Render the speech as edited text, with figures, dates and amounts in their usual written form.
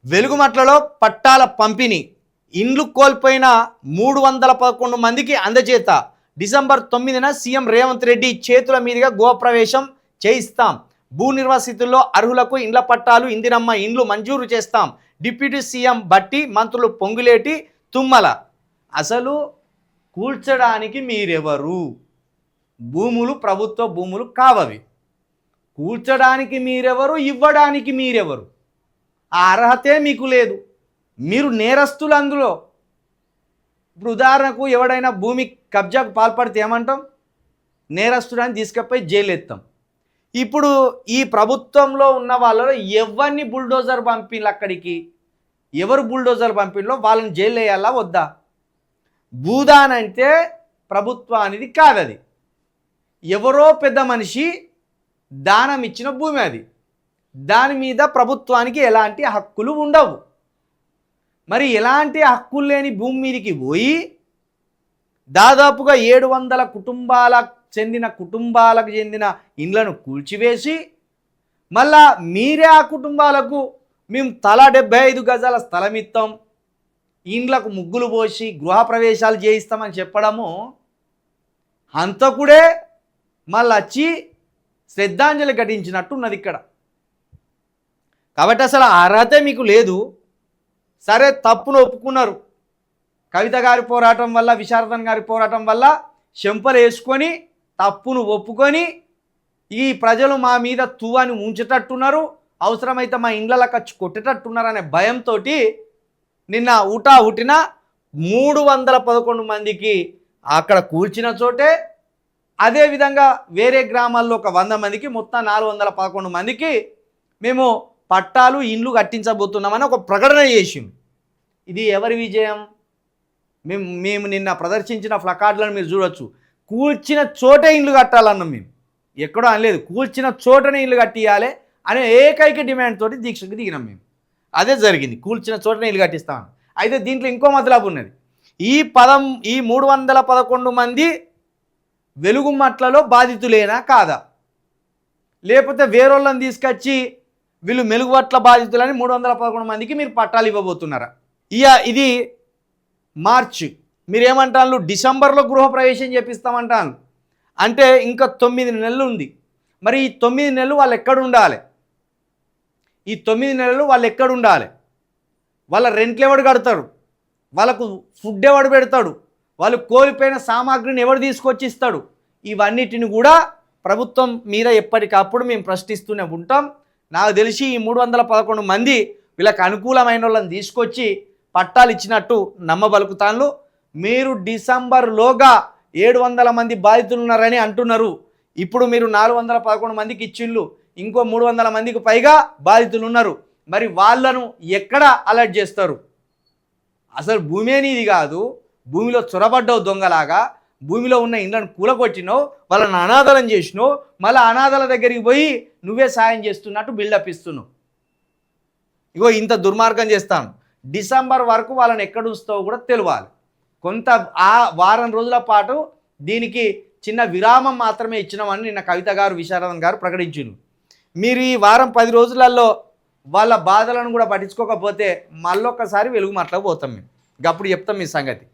వెలుగుమట్లలో పట్టాల పంపిణీ ఇండ్లు కోల్పోయిన 311 మందికి అందజేత డిసెంబర్ 9న సీఎం రేవంత్ రెడ్డి చేతుల మీదుగా గృహప్రవేశం చేయిస్తాం. భూ నిర్వాసితుల్లో అర్హులకు ఇండ్ల పట్టాలు ఇందిరమ్మ ఇండ్లు మంజూరు చేస్తాం. డిప్యూటీ సీఎం బట్టి మంత్రులు పొంగులేటి తుమ్మల. అసలు కూల్చడానికి మీరెవరు? భూములు ప్రభుత్వ భూములు కావవి. కూల్చడానికి మీరెవరు? ఇవ్వడానికి మీరెవరు? ఆ అర్హతే మీకు లేదు. మీరు నేరస్తులు అందులో. ఇప్పుడు ఉదాహరణకు ఎవడైనా భూమి కబ్జాకు పాల్పడితే ఏమంటాం? నేరస్తుడాన్ని తీసుకుపోయి జైలు ఎత్తాం. ఇప్పుడు ఈ ప్రభుత్వంలో ఉన్న వాళ్ళలో ఎవరిని బుల్డోజర్ పంపిళ్ళు అక్కడికి, ఎవరు బుల్డోజర్ పంపిళ్ళో వాళ్ళని జైలు వేయాలా వద్దా? భూదాన్ అంటే ప్రభుత్వానిది కాదది. ఎవరో పెద్ద మనిషి దానం ఇచ్చిన భూమి అది. దాని మీద ప్రభుత్వానికి ఎలాంటి హక్కులు ఉండవు. మరి ఎలాంటి హక్కులు లేని భూమి మీదకి పోయి దాదాపుగా 700 కుటుంబాలకు చెందిన ఇండ్లను కూల్చివేసి మళ్ళా మీరే ఆ కుటుంబాలకు మేము తలా 75 గజాల స్థలం ఇస్తాం, ఇండ్లకు ముగ్గులు పోసి గృహప్రవేశాలు చేయిస్తామని చెప్పడము హంతకుడే మళ్ళీ వచ్చి శ్రద్ధాంజలి ఘటించినట్టు ఉన్నది ఇక్కడ. కాబట్టి అసలు అర్హతే మీకు లేదు. సరే, తప్పును ఒప్పుకున్నారు. కవిత గారి పోరాటం వల్ల, విశారదన్ గారి పోరాటం వల్ల చెంపలు వేసుకొని తప్పును ఒప్పుకొని ఈ ప్రజలు మా మీద తువ్వాని ఉంచేటట్టున్నారు, అవసరమైతే మా ఇండ్ల ఖర్చు కొట్టేటట్టున్నారు అనే భయంతో నిన్న హుటిన 311 మందికి అక్కడ కూల్చిన చోటే, అదేవిధంగా వేరే గ్రామాల్లో ఒక 100 మందికి, మొత్తం 411 మందికి మేము పట్టాలు ఇండ్లు కట్టించబోతున్నామని ఒక ప్రకటన చేసింది. ఇది ఎవరి విజయం? మేము నిన్న ప్రదర్శించిన ప్లకార్డులను మీరు చూడొచ్చు. కూల్చిన చోటే ఇండ్లు కట్టాలన్నాం మేము, ఎక్కడో అనలేదు. కూల్చిన చోటనే ఇండ్లు కట్టియాలి అనే ఏకైక డిమాండ్ తోటి దీక్షకు దిగినాం మేము. అదే జరిగింది, కూల్చిన చోటనే ఇల్లు కట్టిస్తామని. అయితే దీంట్లో ఇంకో మతలబు ఉన్నది. ఈ 311 మంది వెలుగుమట్లలో బాధితులేనా కాదా, లేకపోతే వేరోళ్ళని తీసుకొచ్చి వీళ్ళు మెలుగుమట్ల బాధితులని 311 మందికి మీరు పట్టాలు ఇవ్వబోతున్నారా? ఇది మార్చి, మీరేమంటారు? డిసెంబర్లో గృహప్రవేశం చేపిస్తామంటాను. అంటే ఇంకా 9 నెలలు ఉంది. మరి ఈ 9 నెలలు వాళ్ళు ఎక్కడ ఉండాలి? ఈ 9 నెలలు వాళ్ళు ఎక్కడ ఉండాలి? వాళ్ళ రెంట్లు ఎవడు కడతాడు? వాళ్ళకు ఫుడ్ ఎవడు పెడతాడు? వాళ్ళు కోల్పోయిన సామాగ్రిని ఎవడు తీసుకొచ్చి ఇస్తాడు? ఇవన్నిటిని కూడా ప్రభుత్వం మీద ఎప్పటికప్పుడు మేము ప్రశ్నిస్తూనే ఉంటాం. నాకు తెలిసి ఈ 311 మంది వీళ్ళకి అనుకూలమైన వాళ్ళని తీసుకొచ్చి పట్టాలు ఇచ్చినట్టు నమ్మబలుకుతాను. మీరు డిసెంబర్లోగా 700 మంది బాధితులు ఉన్నారని అంటున్నారు. ఇప్పుడు మీరు 411 మందికి ఇచ్చిళ్ళు, ఇంకో 300 మందికి పైగా బాధితులు ఉన్నారు. మరి వాళ్ళను ఎక్కడ అలర్ట్ చేస్తారు? అసలు భూమి అనేది కాదు, భూమిలో చొరబడ్డావు దొంగలాగా, భూమిలో ఉన్న ఇండ్లను కూలగొట్టినావు, వాళ్ళని అనాథలం చేసినావు, మళ్ళీ అనాథల దగ్గరికి పోయి నువ్వే సాయం చేస్తున్నట్టు బిల్డప్ ఇస్తున్నావు. ఇగో ఇంత దుర్మార్గం చేస్తాను. డిసెంబర్ వరకు వాళ్ళని ఎక్కడ ఉంచుతావో కూడా తెలియాలి. కొంత ఆ వారం రోజుల పాటు దీనికి చిన్న విరామం మాత్రమే ఇచ్చినామని నిన్న కవిత గారు, విశారదన్ గారు ప్రకటించారు. మీరు ఈ వారం 10 రోజులలో వాళ్ళ బాధలను కూడా పట్టించుకోకపోతే మళ్ళొక్కసారి వెలుగుమట్లకు పోతాం మేము. అప్పుడు చెప్తాం మీ సంగతి.